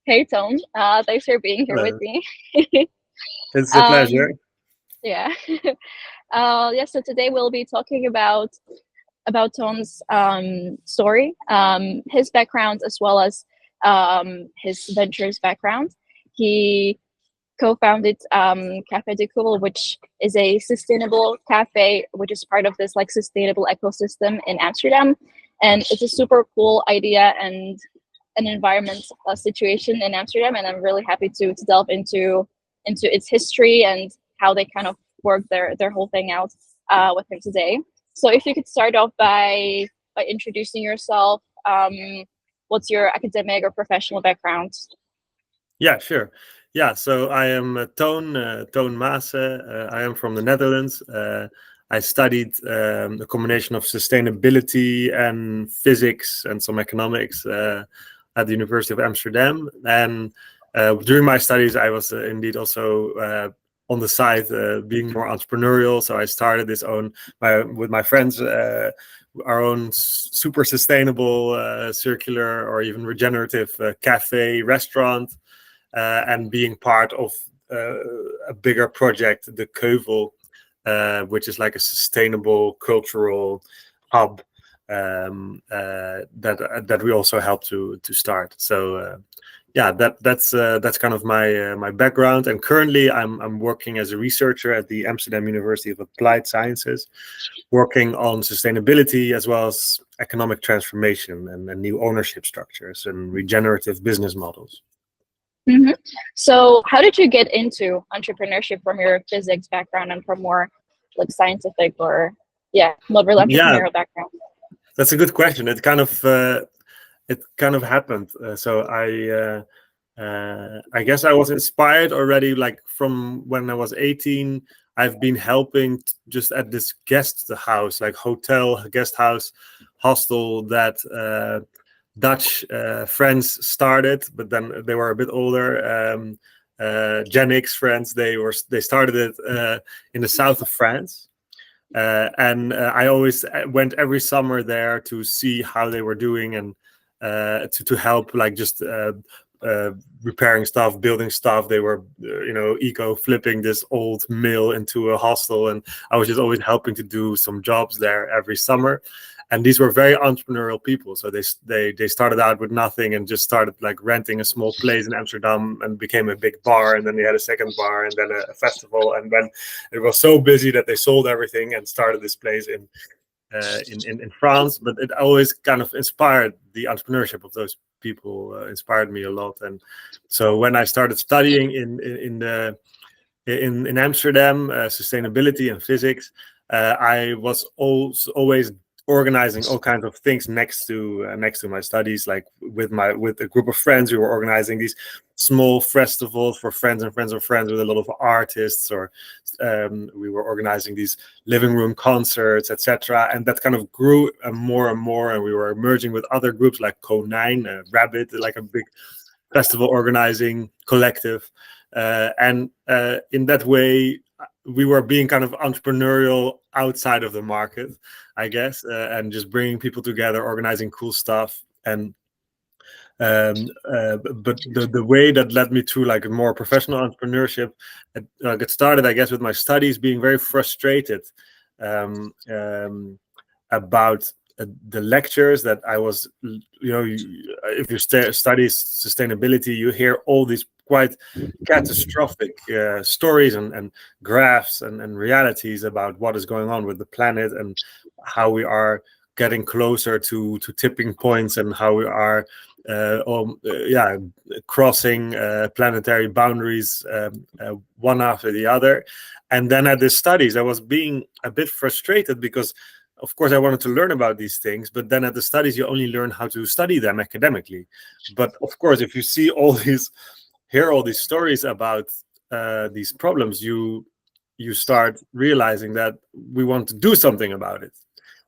Hey Tom, thanks for being here with Hello. me. It's a pleasure. um, yeah, yeah. So today we'll be talking about Tom's story, his background as well as his ventures background. He co-founded Café de Ceuvel, which is a sustainable cafe, which is part of this like sustainable ecosystem in Amsterdam, and it's a super cool idea and an environment situation in Amsterdam. And I'm really happy to delve into its history and how they kind of work their whole thing out with him today. So if you could start off by introducing yourself, what's your academic or professional background? Yeah, sure. Yeah, so I am Toon Maassen. I am from the Netherlands. I studied a combination of sustainability and physics and some economics at the University of Amsterdam. And during my studies, I was indeed also on the side being more entrepreneurial. So I started with my friends. Our own super sustainable, circular, or even regenerative cafe restaurant, and being part of a bigger project, the Ceuvel, which is like a sustainable cultural hub that we also help to start. So yeah, that's kind of my background. And currently, I'm working as a researcher at the Amsterdam University of Applied Sciences, working on sustainability as well as economic transformation and new ownership structures and regenerative business models. Hmm. So how did you get into entrepreneurship from your physics background and from more like scientific or yeah, more real Yeah, entrepreneurial background? that's a good question. It kind of happened. I guess I was inspired already, like from when I was 18. I've been helping just at this guest house, like hotel, guest house, hostel that Dutch friends started, but then they were a bit older. Gen X friends. They started it in the south of France. And I always went every summer there to see how they were doing and to help, like just uh, repairing stuff, building stuff. They were, eco flipping this old mill into a hostel, and I was just always helping to do some jobs there every summer. And these were very entrepreneurial people. So they started out with nothing and just started like renting a small place in Amsterdam and became a big bar. And then they had a second bar and then a festival. And then it was so busy that they sold everything and started this place in France. But it always kind of inspired the entrepreneurship of those people. Inspired me a lot. And so when I started studying in Amsterdam, sustainability and physics, I was also always organizing all kinds of things next to my studies. Like with a group of friends, we were organizing these small festivals for friends and friends of friends with a lot of artists, or we were organizing these living room concerts, etc. And that kind of grew more and more, and we were merging with other groups like Co9, Rabbit, like a big festival organizing collective. And in that way, we were being kind of entrepreneurial outside of the market, I guess, and just bringing people together, organizing cool stuff. And but the way that led me to like a more professional entrepreneurship, it started, I guess, with my studies, being very frustrated about the lectures that I was, if you study sustainability, you hear all these quite catastrophic stories and graphs and realities about what is going on with the planet and how we are getting closer to tipping points and how we are crossing planetary boundaries, one after the other. And then at the studies, I was being a bit frustrated because, of course, I wanted to learn about these things, but then at the studies, you only learn how to study them academically. But of course, if you hear all these stories about these problems, you start realizing that we want to do something about it,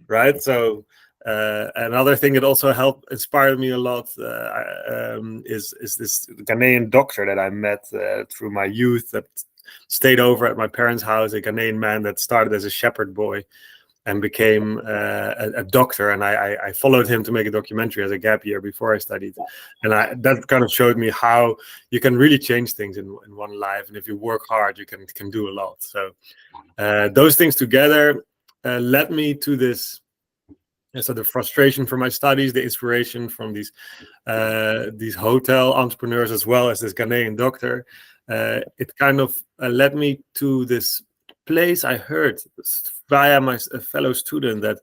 right? So another thing that also helped inspire me a lot is this Ghanaian doctor that I met through my youth, that stayed over at my parents' house, a Ghanaian man that started as a shepherd boy and became a doctor. And I followed him to make a documentary as a gap year before I studied. And that kind of showed me how you can really change things in one life. And if you work hard, you can do a lot. So those things together led me to this. So the frustration from my studies, the inspiration from these hotel entrepreneurs, as well as this Ghanaian doctor, it kind of led me to this place. I heard via my fellow student that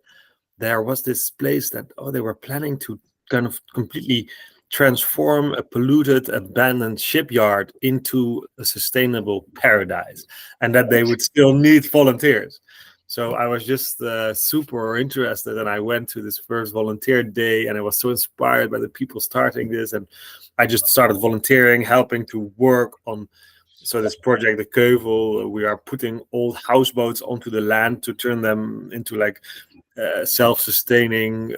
there was this place that they were planning to kind of completely transform a polluted, abandoned shipyard into a sustainable paradise, and that they would still need volunteers. So I was just super interested, and I went to this first volunteer day, and I was so inspired by the people starting this, and I just started volunteering, helping to work on this project, the Ceuvel. We are putting old houseboats onto the land to turn them into like self-sustaining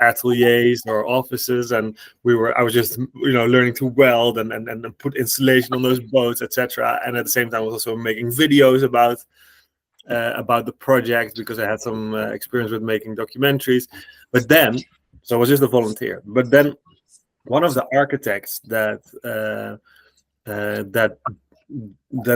ateliers or offices, and I was just learning to weld and put insulation on those boats, etc. And at the same time, I was also making videos about the project, because I had some experience with making documentaries. But then, so I was just a volunteer. But then, one of the architects that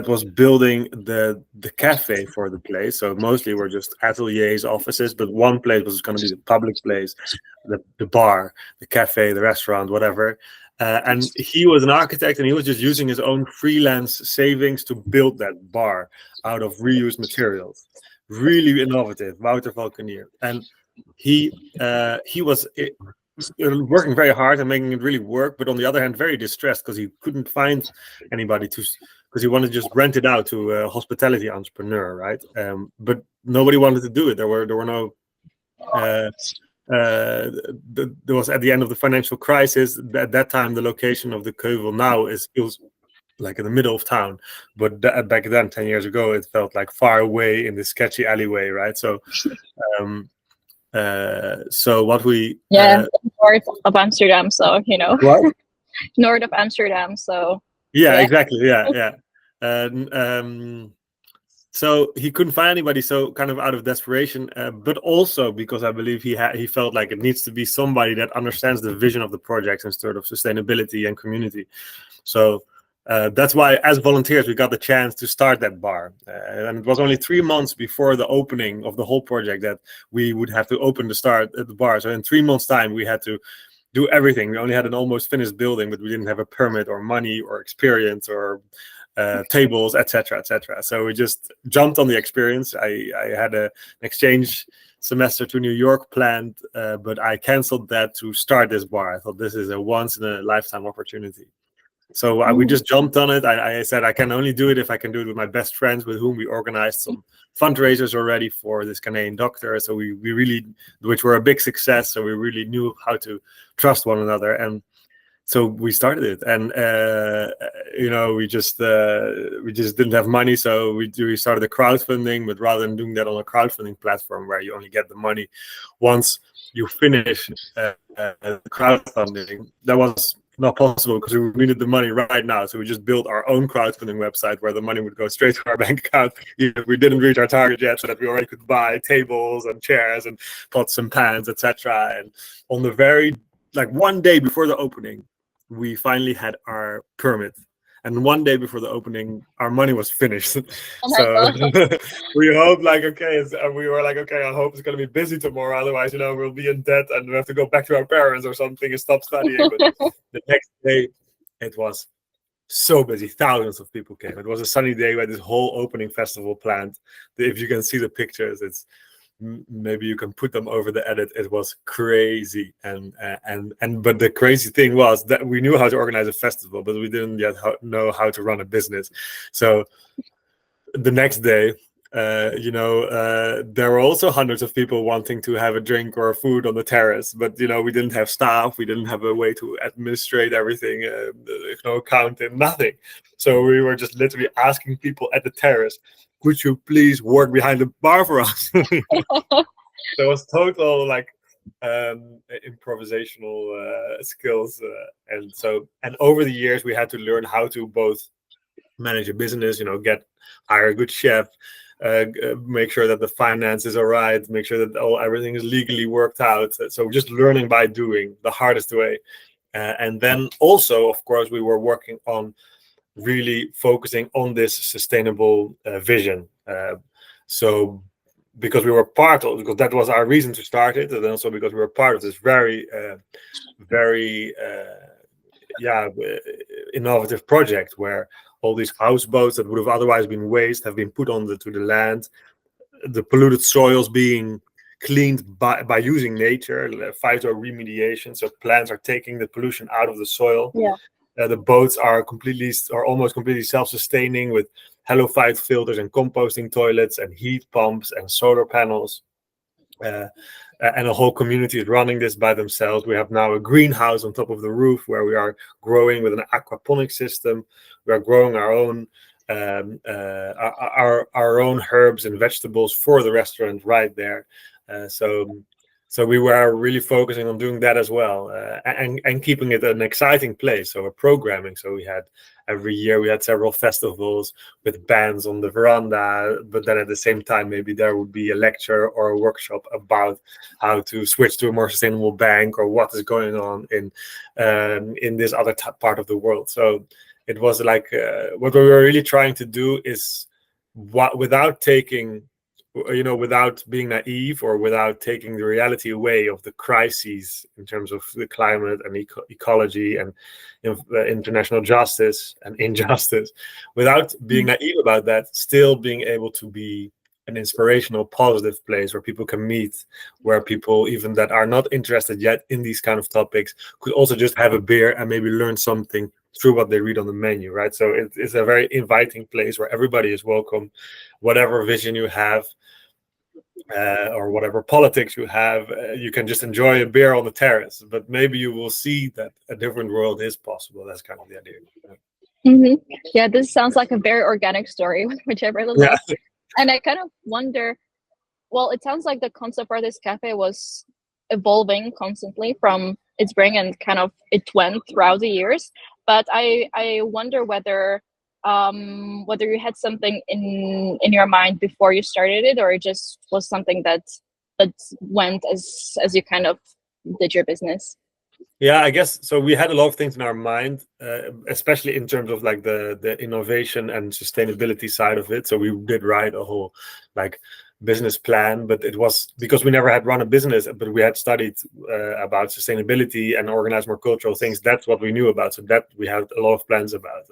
was building the cafe for the place. So mostly were just ateliers, offices, but one place was going to be the public place, the bar, the cafe, the restaurant, whatever. And he was an architect, and he was just using his own freelance savings to build that bar out of reused materials. Really innovative, Wouter Valkenier. And he was working very hard and making it really work, but on the other hand, very distressed because he couldn't find anybody because he wanted to just rent it out to a hospitality entrepreneur, right? But nobody wanted to do it. There were no. There was, at the end of the financial crisis, at that time, the location of the Ceuvel now feels like in the middle of town, but back then, 10 years ago, it felt like far away in the sketchy alleyway, right? So what we north of Amsterdam, so what? North of Amsterdam, so exactly, so he couldn't find anybody, so kind of out of desperation, but also because I believe he felt like it needs to be somebody that understands the vision of the project and sort of sustainability and community. So that's why, as volunteers, we got the chance to start that bar. And it was only 3 months before the opening of the whole project that we would have to open the bar. So in 3 months' time, we had to do everything. We only had an almost finished building, but we didn't have a permit or money or experience or tables, etc., etc. So we just jumped on the experience. I had an exchange semester to New York planned, but I canceled that to start this bar. I thought this is a once-in-a-lifetime opportunity. So we just jumped on it. I said I can only do it if I can do it with my best friends, with whom we organized some fundraisers already for this Ghanaian doctor. So we really, which were a big success. So we really knew how to trust one another, and so we started it. And we just didn't have money, so we started the crowdfunding. But rather than doing that on a crowdfunding platform where you only get the money once you finish crowdfunding, that was not possible because we needed the money right now. So we just built our own crowdfunding website where the money would go straight to our bank account, even if we didn't reach our target yet, so that we already could buy tables and chairs and pots and pans, etc. And on the very, one day before the opening, we finally had our permit. And one day before the opening, our money was finished. So we hoped, we were like, okay, I hope it's going to be busy tomorrow. Otherwise, we'll be in debt and we have to go back to our parents or something and stop studying. But the next day, it was so busy. Thousands of people came. It was a sunny day. We had this whole opening festival planned. If you can see the pictures, maybe you can put them over the edit. It was crazy, but the crazy thing was that we knew how to organize a festival, but we didn't yet know how to run a business. So the next day, there were also hundreds of people wanting to have a drink or food on the terrace, but we didn't have staff, we didn't have a way to administrate everything, no accountant, nothing. So we were just literally asking people at the terrace, could you please work behind the bar for us? There was total improvisational skills, and over the years we had to learn how to both manage a business, hire a good chef, make sure that the finances are right, make sure that everything is legally worked out. So just learning by doing, the hardest way. And then also, of course, we were working on really focusing on this sustainable vision. So because we were part of, because that was our reason to start it, and also because we were part of this very innovative project where all these houseboats that would have otherwise been waste have been put onto the land, the polluted soils being cleaned by using nature, phytoremediation. So plants are taking the pollution out of the soil. Yeah. The boats are almost completely self-sustaining with halophyte filters and composting toilets and heat pumps and solar panels. And a whole community is running this by themselves. We have now a greenhouse on top of the roof where we are growing with an aquaponics system. We are growing our own herbs and vegetables for the restaurant right there. So we were really focusing on doing that as well, and keeping it an exciting place. So we're programming. So every year we had several festivals with bands on the veranda, but then at the same time, maybe there would be a lecture or a workshop about how to switch to a more sustainable bank or what is going on in this other part of the world. So it was like what we were really trying to do is without being naive or without taking the reality away of the crises in terms of the climate and ecology and international justice and injustice, without being naive about that, still being able to be an inspirational, positive place where people can meet, where people even that are not interested yet in these kind of topics could also just have a beer and maybe learn something through what they read on the menu, right? So it's a very inviting place where everybody is welcome, whatever vision you have, or whatever politics you have, you can just enjoy a beer on the terrace. But maybe you will see that a different world is possible. That's kind of the idea. Mm-hmm. Yeah, this sounds like a very organic story, which I really love. And I kind of wonder, well, it sounds like the concept for this cafe was evolving constantly from its spring, and kind of it went throughout the years. But I wonder whether you had something in your mind before you started it, or it just was something that went as you kind of did your business. Yeah, I guess so. We had a lot of things in our mind, especially in terms of like the innovation and sustainability side of it. So we did write a whole like business plan, but it was because we never had run a business, but we had studied about sustainability and organized more cultural things. That's what we knew about. So that we had a lot of plans about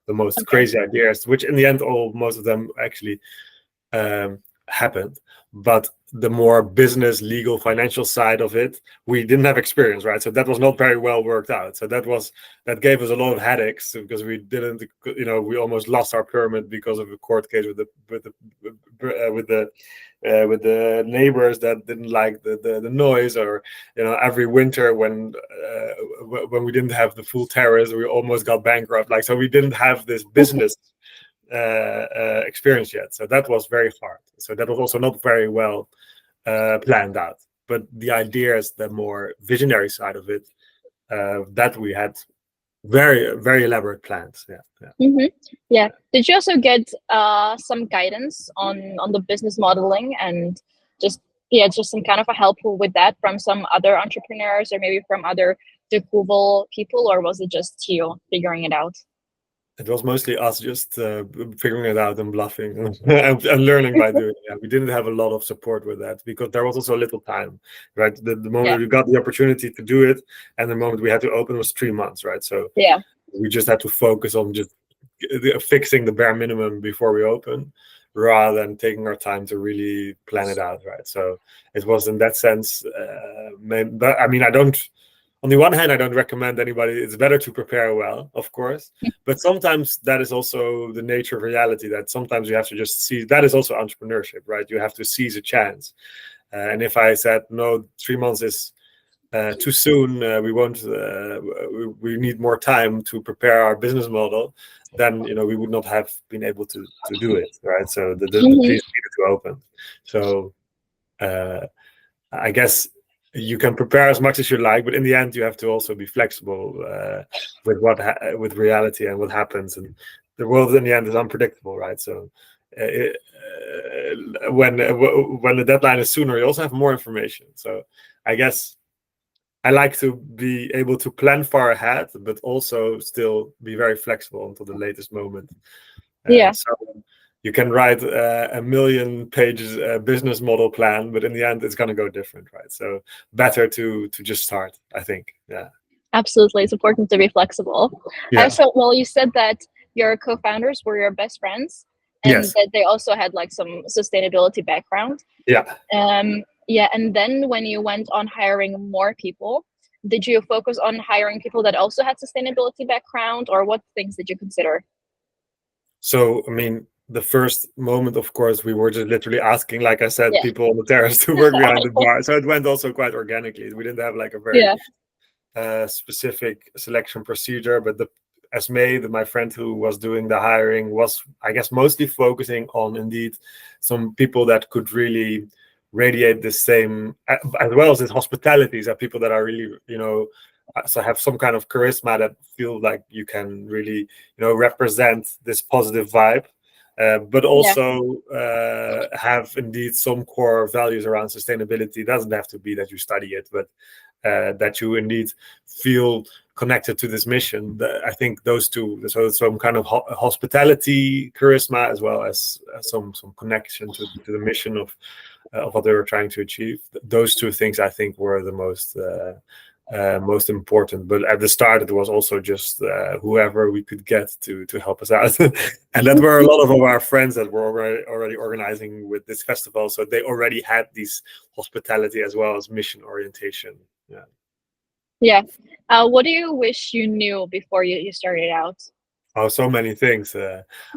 the most crazy ideas, which in the end, most of them actually happened. But the more business, legal, financial side of it, we didn't have experience, right? So that was not very well worked out. So that gave us a lot of headaches because we didn't, we almost lost our permit because of a court case with the neighbors that didn't like the noise, or every winter when we didn't have the full terrace, we almost got bankrupt. So we didn't have this business experience yet, so that was very hard. So that was also not very well planned out. But the ideas, the more visionary side of it, that we had very, very elaborate plans. Yeah. Did you also get some guidance on the business modeling and just some kind of a help with that from some other entrepreneurs or maybe from other De Ceuvel people, or was it just you figuring it out? It was mostly us just figuring it out and bluffing and learning by doing it. Yeah, we didn't have a lot of support with that because there was also a little time, right? The moment we got the opportunity to do it and the moment we had to open was 3 months, right? So we just had to focus on just fixing the bare minimum before we open, rather than taking our time to really plan it out, right? So it was in that sense, but I mean, on the one hand, I don't recommend anybody. It's better to prepare well, of course. But sometimes that is also the nature of reality, that sometimes you have to just see. That is also entrepreneurship, right? You have to seize a chance. And if I said, no, 3 months is too soon, we won't, we need more time to prepare our business model, then, we would not have been able to do it, right? So the piece needed to open. So I guess you can prepare as much as you like, but in the end, you have to also be flexible with reality and what happens. And the world in the end is unpredictable, right? So when the deadline is sooner, you also have more information. So I guess I like to be able to plan far ahead, but also still be very flexible until the latest moment. Yeah. So you can write a million pages business model plan, but in the end, it's going to go different, right? So better to just start, I think. Yeah. Absolutely, it's important to be flexible. Yeah. So, well, you said that your co-founders were your best friends, and Yes. that they also had like some sustainability background. Yeah. Yeah, and then when you went on hiring more people, did you focus on hiring people that also had sustainability background, or what things did you consider? So, I mean, the first moment, of course, we were just literally asking, like I said, Yeah. people on the terrace to work behind the bar. So it went also quite organically. We didn't have like a very specific selection procedure, but my friend who was doing the hiring, was, I guess, mostly focusing on indeed some people that could really radiate the same, as well as this hospitality, that people that are really, so have some kind of charisma, that feel like you can really, represent this positive vibe. But also have indeed some core values around sustainability. It doesn't have to be that you study it, but that you indeed feel connected to this mission. I think those two, so some kind of hospitality, charisma, as well as some connection to the mission of what they were trying to achieve. Those two things, I think, were the most important. But at the start, it was also just whoever we could get to help us out. And that were a lot of our friends that were already organizing with this festival, so they already had this hospitality as well as mission orientation. Yeah. What do you wish you knew before you started out? Oh, so many things.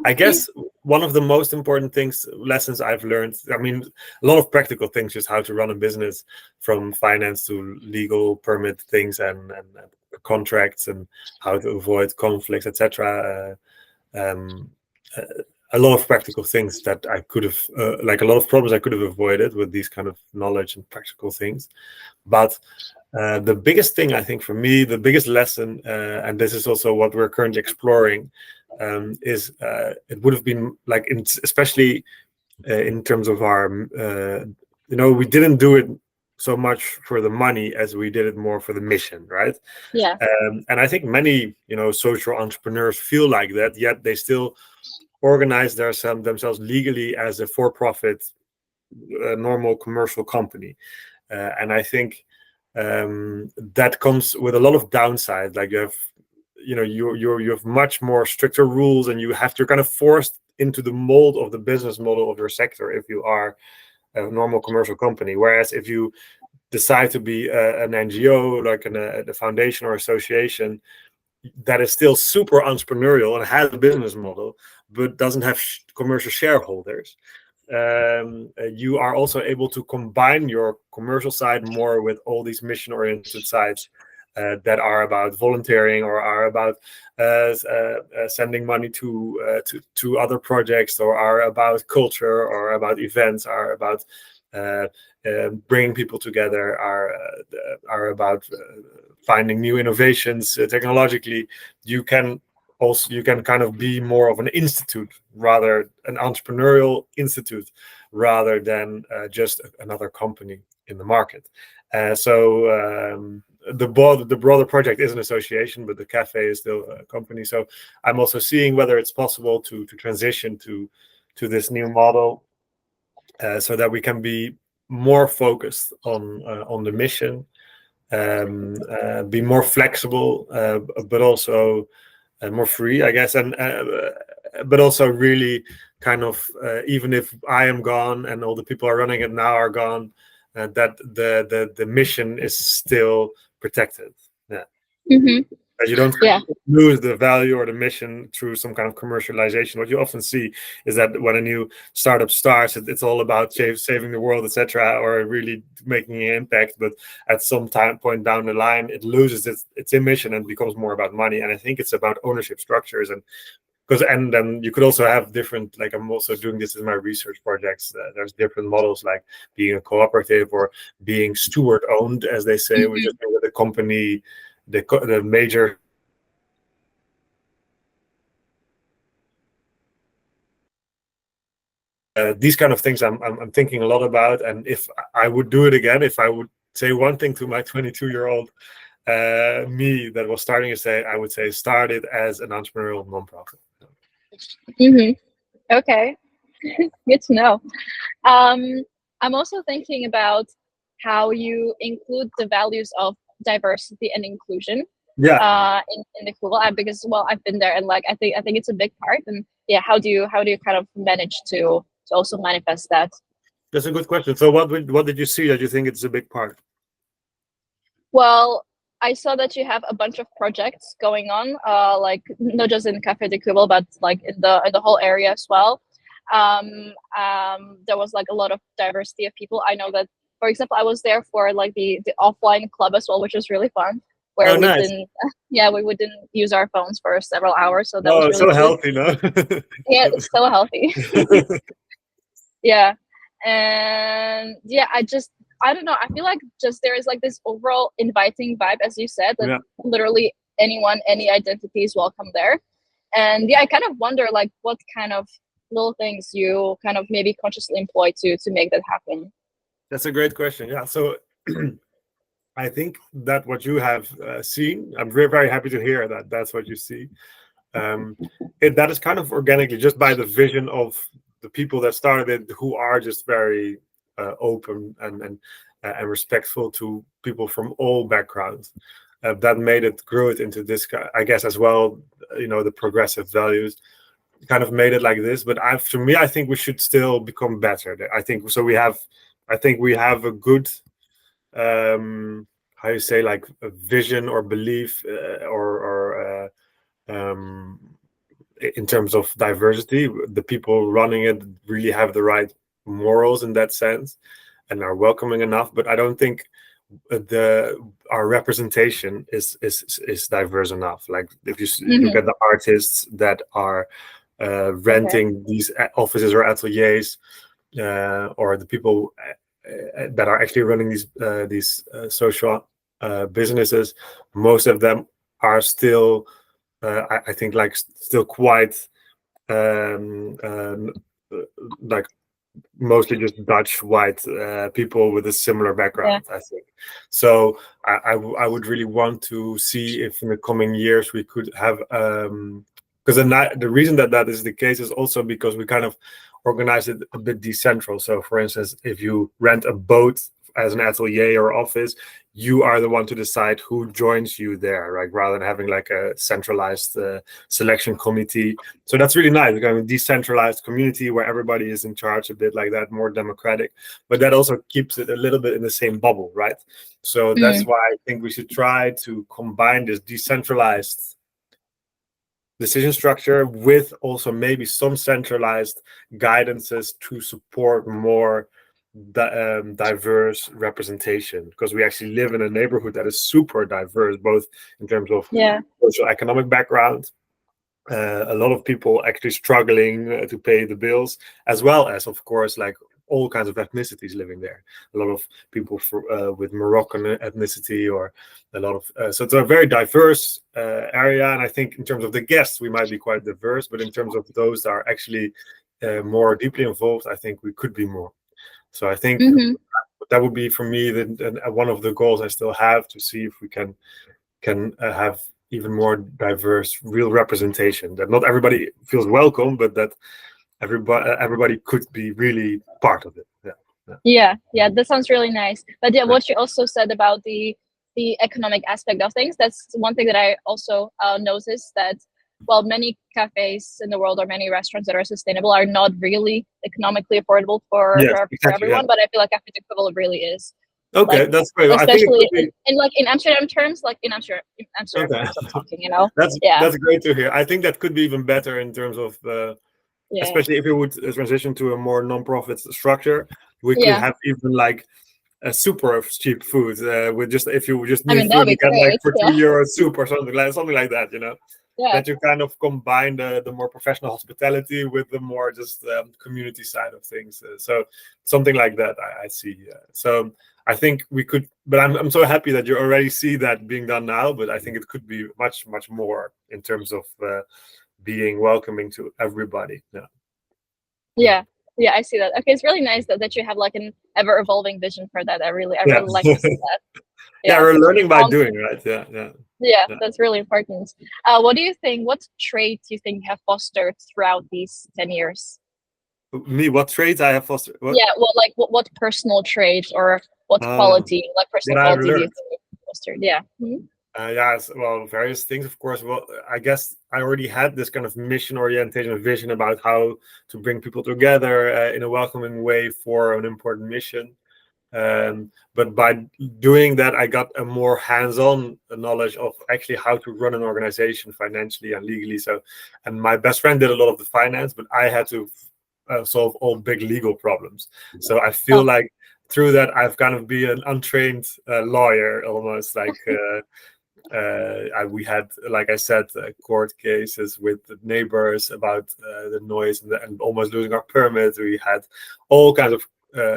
I guess one of the most important lessons I've learned, I mean, a lot of practical things, just how to run a business, from finance to legal permit things, and contracts, and how to avoid conflicts, etc. A lot of practical things that I could have, like a lot of problems I could have avoided with these kind of knowledge and practical things. But the biggest thing, I think, for me, the biggest lesson, and this is also what we're currently exploring, is it would have been like, especially in terms of our, we didn't do it so much for the money as we did it more for the mission, right? Yeah. And I think many, social entrepreneurs feel like that, yet they still organize themselves legally as a for-profit, normal commercial company. And I think that comes with a lot of downside. Like you have much more stricter rules, and you're kind of forced into the mold of the business model of your sector if you are a normal commercial company. Whereas if you decide to be an NGO, like a foundation or association, that is still super entrepreneurial and has a business model, but doesn't have commercial shareholders, you are also able to combine your commercial side more with all these mission-oriented sides that are about volunteering, or are about sending money to other projects, or are about culture, or about events, are about bringing people together, are about finding new innovations technologically. You can kind of be more of an institute, rather an entrepreneurial institute, rather than just another company in the market. So the broader project is an association, but the cafe is still a company. So I'm also seeing whether it's possible to transition to this new model, so that we can be more focused on the mission, be more flexible, but also more free, I guess, and but also really kind of, even if I am gone and all the people are running it now are gone, that the mission is still protected. Yeah. Mm-hmm. You don't Yeah. lose the value or the mission through some kind of commercialization. What you often see is that when a new startup starts, it's all about saving the world, etc., or really making an impact. But at some point down the line, it loses its mission and becomes more about money. And I think it's about ownership structures, and then you could also have different, like I'm also doing this in my research projects. There's different models, like being a cooperative or being steward owned, as they say, which is with a company. The major these kind of things I'm thinking a lot about. And if I would do it again, if I would say one thing to my 22-year-old me that was starting to say, I would say start it as an entrepreneurial nonprofit. Okay, good to know. I'm also thinking about how you include the values of diversity and inclusion in the Google app, because I've been there, and like I think it's a big part. And yeah, how do you kind of manage to also manifest that? That's a good question. So what did you see that you think it's a big part? Well, I saw that you have a bunch of projects going on, like not just in Café de Ceuvel, but like in the whole area as well. There was like a lot of diversity of people. I know that, for example, I was there for like the offline club as well, which was really fun. Where we nice. didn't, we didn't use our phones for several hours, so that was Oh, really so cute. healthy, no? Yeah, it's so healthy. Yeah, and yeah, I don't know. I feel like just there is like this overall inviting vibe, as you said, that literally anyone, any identity is welcome there. And yeah, I kind of wonder like what kind of little things you kind of maybe consciously employ to make that happen. That's a great question. Yeah. So I think that what you have seen, I'm very, very happy to hear that that's what you see. That is kind of organically just by the vision of the people that started it, who are just very open and respectful to people from all backgrounds. That made it grow it into this, I guess, as well. The progressive values kind of made it like this. But for me, I think we should still become better. I think so. I think we have a good, how you say, like a vision or belief or in terms of diversity. The people running it really have the right morals in that sense and are welcoming enough. But I don't think our representation is diverse enough. Like if you look at the artists that are renting these offices or ateliers, or the people that are actually running these social businesses, most of them are still, I think, like still quite like mostly just Dutch white people with a similar background. I think so. I would really want to see if in the coming years we could have, because the reason that is the case is also because we kind of organize it a bit decentral. So for instance, if you rent a boat as an atelier or office, you are the one to decide who joins you there, right? Rather than having like a centralized selection committee. So that's really nice. We're going to decentralized community where everybody is in charge, a bit like that, more democratic. But that also keeps it a little bit in the same bubble, right? So that's why I think we should try to combine this decentralized decision structure with also maybe some centralized guidances to support more diverse representation, because we actually live in a neighborhood that is super diverse, both in terms of social economic background, a lot of people actually struggling to pay the bills, as well as, of course, like all kinds of ethnicities living there. A lot of people with Moroccan ethnicity, or a lot of so it's a very diverse area. And I think in terms of the guests, we might be quite diverse, but in terms of those that are actually more deeply involved, I think we could be more. So I think that would be for me one of the goals I still have, to see if we can have even more diverse real representation, that not everybody feels welcome, but that everybody could be really part of it. Yeah, that sounds really nice. But yeah, what you also said about the economic aspect of things, that's one thing that I also noticed, that many cafes in the world, or many restaurants that are sustainable, are not really economically affordable for everyone. But I feel like Café de Ceuvel really is. Okay, like, that's great. Especially in Amsterdam terms, like in Amsterdam terms I'm talking, That's great to hear. I think that could be even better in terms of especially if we would transition to a more non-profit structure, we could have even like a super cheap food with just, if you just need food, you get like for €2 soup or something like that, that you kind of combine the more professional hospitality with the more just community side of things. So something like that I see. So I think we could, but I'm so happy that you already see that being done now, but I think it could be much, much more in terms of being welcoming to everybody. Yeah, Yeah, I see that. Okay, it's really nice that you have like an ever evolving vision for that. I really Yeah. like to see that. Yeah, Yeah. we're learning by doing, right? Yeah, Yeah, yeah. that's really important. What do you think? What traits do you think you have fostered throughout these 10 years? Me, what traits I have fostered? Yeah, what personal traits or what Um, quality, like personal what I've quality, do you learned? think you fostered? Yeah. Yeah, well, various things, of course. Well, I guess I already had this kind of mission orientation, vision about how to bring people together in a welcoming way for an important mission. But by doing that, I got a more hands-on knowledge of actually how to run an organization financially and legally. So, and my best friend did a lot of the finance, but I had to solve all big legal problems. So I feel Oh. like through that, I've kind of been an untrained lawyer, almost like. We had, like I said, court cases with the neighbors about the noise and almost losing our permit. We had all kinds of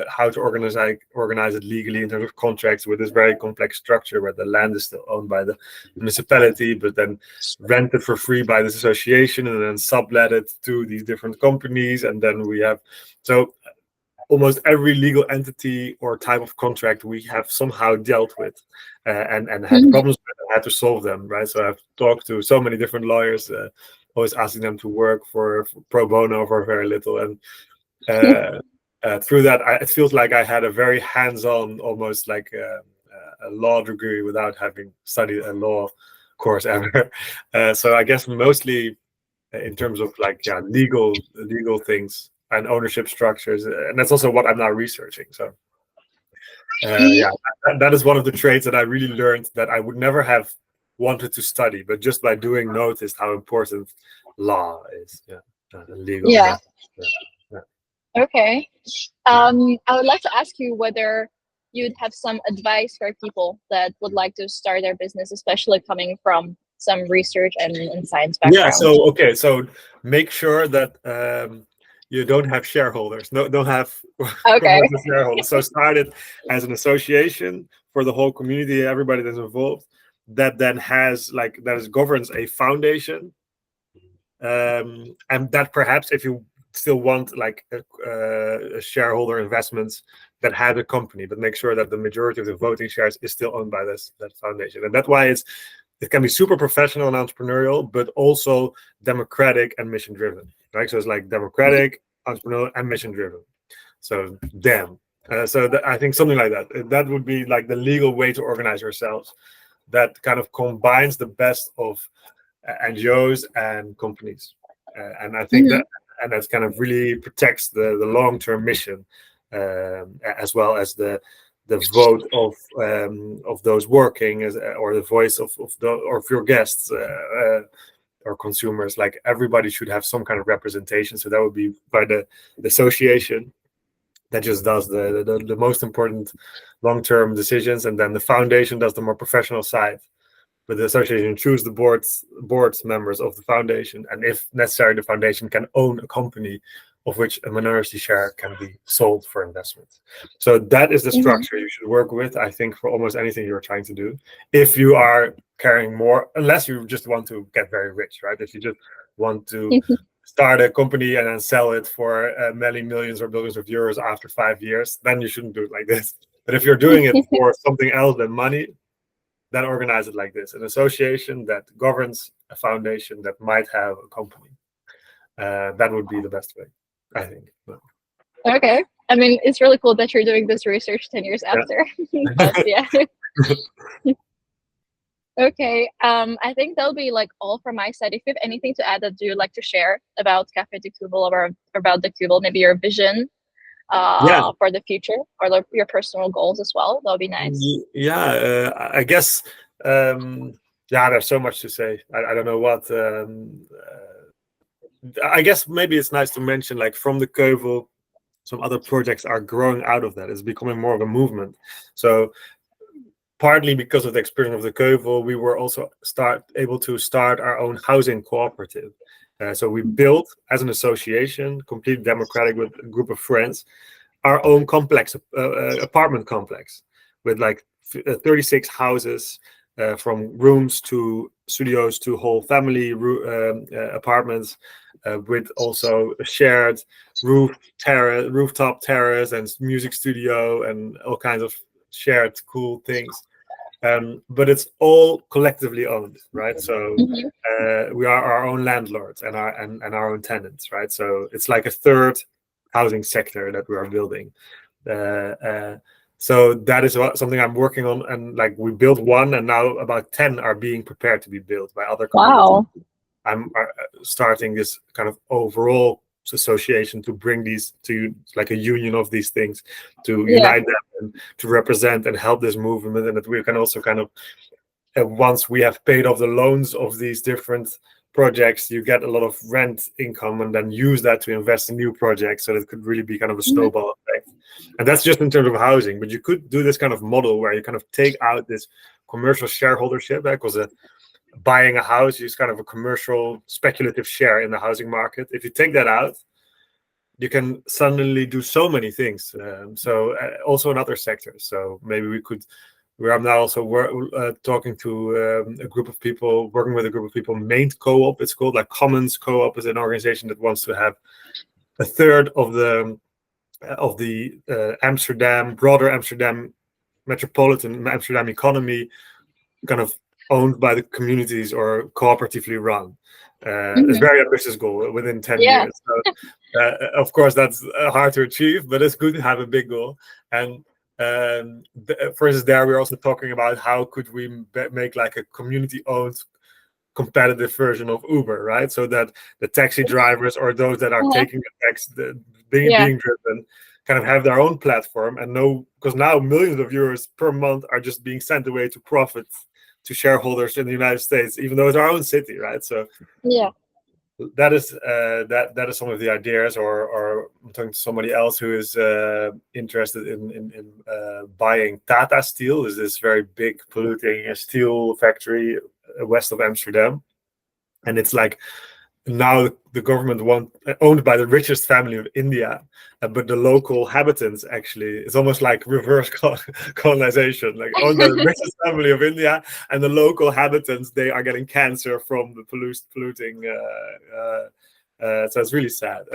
how to organize it legally in terms of contracts with this very complex structure where the land is still owned by the municipality, but then rented for free by this association and then sublet it to these different companies. And then we have so almost every legal entity or type of contract we have somehow dealt with and had problems with and had to solve them, right? So I've talked to so many different lawyers, always asking them to work for pro bono for very little. And through that, it feels like I had a very hands-on, almost like a law degree without having studied a law course ever. So I guess mostly in terms of like legal things and ownership structures, and that's also what I'm now researching. So that is one of the traits that I really learned that I would never have wanted to study, but just by doing noticed how important law is. Legal. Yeah. Yeah. Okay. I would like to ask you whether you'd have some advice for people that would like to start their business, especially coming from some research and science background. So make sure that you don't have shareholders. No, don't have Okay. shareholders. So start it as an association for the whole community, everybody that's involved. That then governs a foundation, and that perhaps if you still want like a shareholder investments that have a company, but make sure that the majority of the voting shares is still owned by that foundation, and that's why it can be super professional and entrepreneurial, but also democratic and mission driven, right? So it's like democratic, entrepreneurial, and mission driven. So I think something like that would be like the legal way to organize yourselves, that kind of combines the best of NGOs and companies, and I think that kind of really protects the long-term mission, as well as the vote of those working or the voice of your guests or consumers. Like everybody should have some kind of representation. So that would be by the association that just does the most important long-term decisions, and then the foundation does the more professional side. But the association choose the boards members of the foundation, and if necessary, the foundation can own a company of which a minority share can be sold for investment. So that is the structure you should work with, I think, for almost anything you're trying to do. If you are caring more, unless you just want to get very rich, right? If you just want to start a company and then sell it for many millions or billions of euros after 5 years, then you shouldn't do it like this. But if you're doing it for something else than money, then organize it like this: an association that governs a foundation that might have a company. That would be the best way, I think. Okay. I mean, it's really cool that you're doing this research 10 years after. But yeah. Okay. I think that'll be like all from my side. If you have anything to add that you'd like to share about Café de Ceuvel or about the Ceuvel, maybe your vision for the future or your personal goals as well, that would be nice. I guess there's so much to say. I don't know what. I guess maybe it's nice to mention, like, from the Ceuvel, some other projects are growing out of that. It's becoming more of a movement. So partly because of the experience of the Ceuvel, we were also able to start our own housing cooperative. So we built, as an association, completely democratic, with a group of friends, our own complex, apartment complex, with like 36 houses, from rooms to studios to whole family apartments, with also a shared rooftop terrace and music studio and all kinds of shared cool things. But it's all collectively owned, right? So we are our own landlords and our own tenants, right? So it's like a third housing sector that we are building. So that is something I'm working on, and like we built one, and now about 10 are being prepared to be built by other communities. Wow. I'm starting this kind of overall association to bring these to like a union of these things, to unite them and to represent and help this movement, and that we can also kind of once we have paid off the loans of these different projects, you get a lot of rent income and then use that to invest in new projects. So that could really be kind of a snowball effect. And that's just in terms of housing, but you could do this kind of model where you kind of take out this commercial shareholdership, because buying a house is kind of a commercial speculative share in the housing market. If you take that out, you can suddenly do so many things. So also in other sectors. So maybe we are now also talking to a group of people, working with a group of people, Maint Co-op, it's called, like Commons Co-op is an organization that wants to have a third of the broader Amsterdam metropolitan Amsterdam economy kind of owned by the communities or cooperatively run. It's a very ambitious goal within 10 years. So, of course, that's hard to achieve, but it's good to have a big goal. And for instance, there we're also talking about how could we make like a community-owned competitive version of Uber, right? So that the taxi drivers or those that are taking the taxi, being driven, kind of have their own platform and because now millions of euros per month are just being sent away to profit to shareholders in the United States, even though it's our own city, right? So that is that is some of the ideas. Or I'm talking to somebody else who is interested in buying Tata Steel. Is this very big polluting steel factory west of Amsterdam, and it's like now the government owned by the richest family of India, but the local habitants actually, it's almost like reverse colonization, like owned by the richest family of India, and the local habitants, they are getting cancer from the polluting. So it's really sad,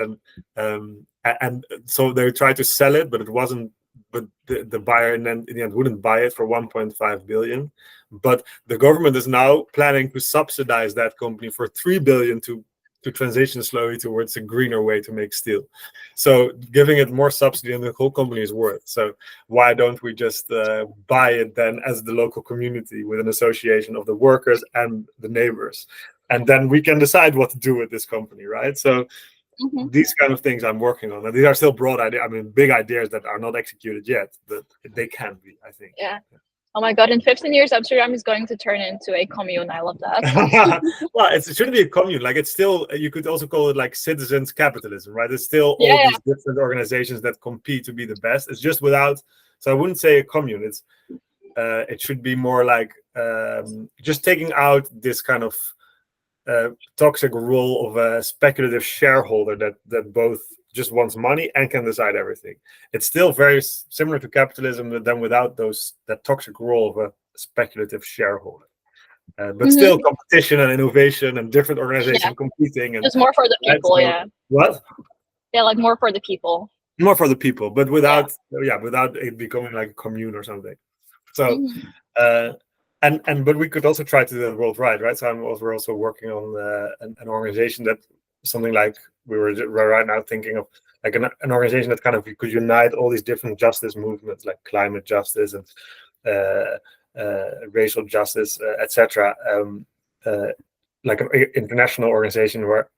and so they tried to sell it, but it wasn't. But the buyer in the end wouldn't buy it for 1.5 billion. But the government is now planning to subsidize that company for 3 billion to transition slowly towards a greener way to make steel. So giving it more subsidy than the whole company is worth. So why don't we just buy it then as the local community with an association of the workers and the neighbors? And then we can decide what to do with this company, right? So these kind of things I'm working on. And these are still broad ideas, big ideas that are not executed yet, but they can be, I think. Yeah. Oh my God, in 15 years, Amsterdam is going to turn into a commune. I love that. Well, it shouldn't be a commune. Like, it's still, you could also call it like citizens capitalism, right? It's still all these different organizations that compete to be the best. It's just without, so I wouldn't say a commune. It should be more like just taking out this kind of toxic role of a speculative shareholder that both just wants money and can decide everything. It's still very similar to capitalism, but then without that toxic role of a speculative shareholder. But still competition and innovation and different organizations competing. And it's more for the people, What? Yeah, like more for the people. More for the people, but without it becoming like a commune or something. So, but we could also try to do that worldwide, right? So we're also working on an organization that something like we're right now thinking of, like an organization that kind of could unite all these different justice movements, like climate justice and racial justice, etc. Like an international organization, where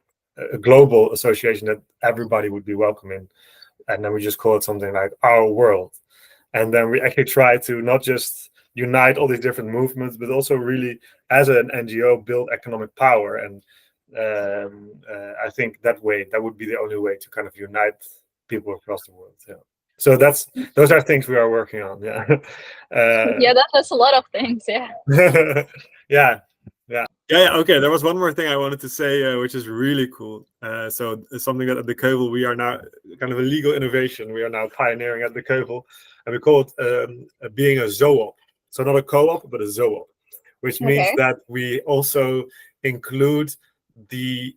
a global association that everybody would be welcome in, and then we just call it something like Our World. And then we actually try to not just unite all these different movements, but also really, as an NGO, build economic power. And I think that would be the only way to kind of unite people across the world. Yeah. So those are things we are working on. Yeah. That's a lot of things. Yeah. Yeah. Okay. There was one more thing I wanted to say, which is really cool. So it's something that at the Ceuvel we are now kind of a legal innovation. We are now pioneering at the Ceuvel, and we call it being a zoop. So not a co-op, but a zoop. which means Okay. that we also include the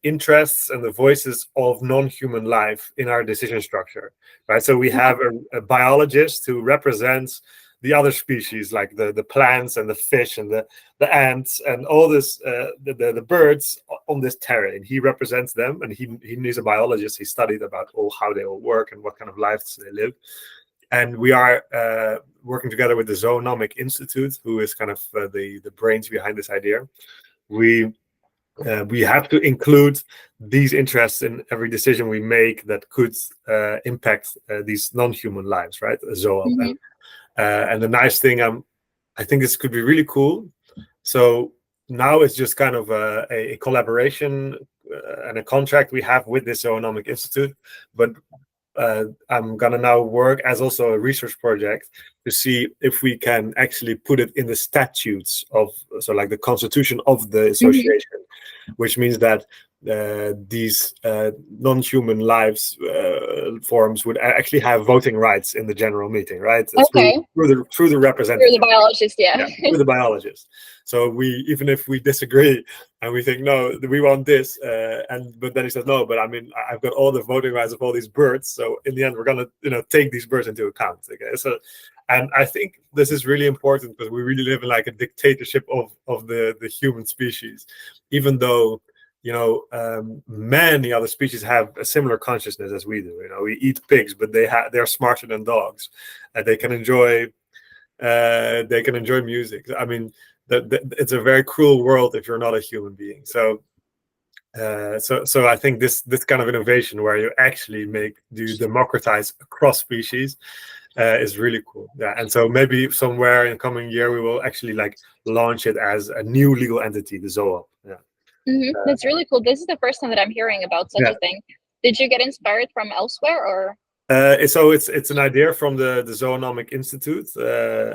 interests and the voices of non-human life in our decision structure, right? So we have a biologist who represents the other species, like the plants and the fish and the ants and all this, the birds on this terrain. He represents them, and he's a biologist. He studied about how they all work and what kind of lives they live. And we are working together with the Zoonomic Institute, who is kind of the brains behind this idea. We have to include these interests in every decision we make that could impact these non-human lives, right? Zoop. And the nice thing, I think this could be really cool. So now it's just kind of a collaboration and a contract we have with this Zoonomic Institute, but I'm gonna now work as also a research project to see if we can actually put it in the statutes of, so like the constitution of the association, which means that these non-human lives forms would actually have voting rights in the general meeting, right? Okay. Through the representative. Through the biologist, yeah. Through the biologist. So even if we disagree and we think no, we want this, but then he says no, but I mean I've got all the voting rights of all these birds, so in the end we're gonna take these birds into account. Okay, so. And I think this is really important because we really live in like a dictatorship of the human species, even though many other species have a similar consciousness as we do. We eat pigs, but they're smarter than dogs, and they can enjoy music. I mean, it's a very cruel world if you're not a human being. So I think this kind of innovation where you actually democratize across species is really cool. Yeah, and so maybe somewhere in the coming year we will actually like launch it as a new legal entity, the Zoop. Yeah. That's really cool. This is the first time that I'm hearing about such a thing. Did you get inspired from elsewhere, or? So it's an idea from the Zoonomic Institute,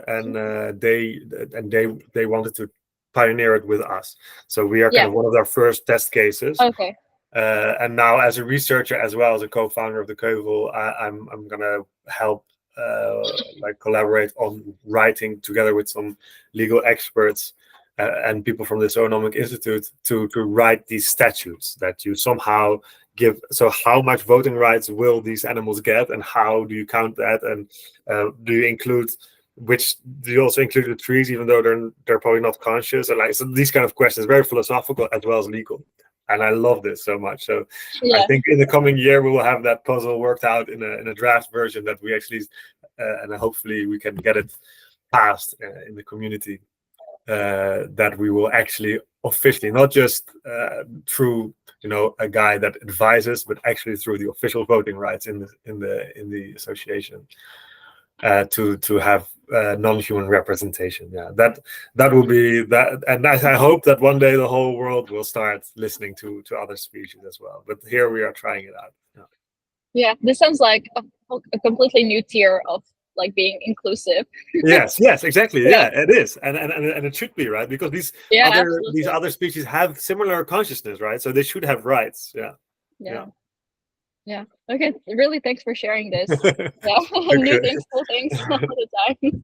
and they wanted to pioneer it with us. So we are kind of one of their first test cases. Okay. And now, as a researcher as well as a co-founder of the Ceuvel, I'm gonna help collaborate on writing together with some legal experts and people from the Zoonomic Institute to write these statutes that you somehow give. So how much voting rights will these animals get, and how do you count that, and do you also include the trees even though they're probably not conscious, and so these kind of questions, very philosophical as well as legal. And I love this so much. So I think in the coming year we will have that puzzle worked out in a draft version that we actually and hopefully we can get it passed in the community, that we will actually officially, not just through a guy that advises, but actually through the official voting rights in the association, to have non-human representation. Yeah, that will be that, and I hope that one day the whole world will start listening to other species as well. But here we are trying it out. Yeah, this sounds like a completely new tier of like being inclusive. Yes, exactly. Yeah, it is, and it should be, right? Because these other species have similar consciousness, right? So they should have rights. Yeah. Okay. Really, thanks for sharing this. Yeah, new things, cool things all the time.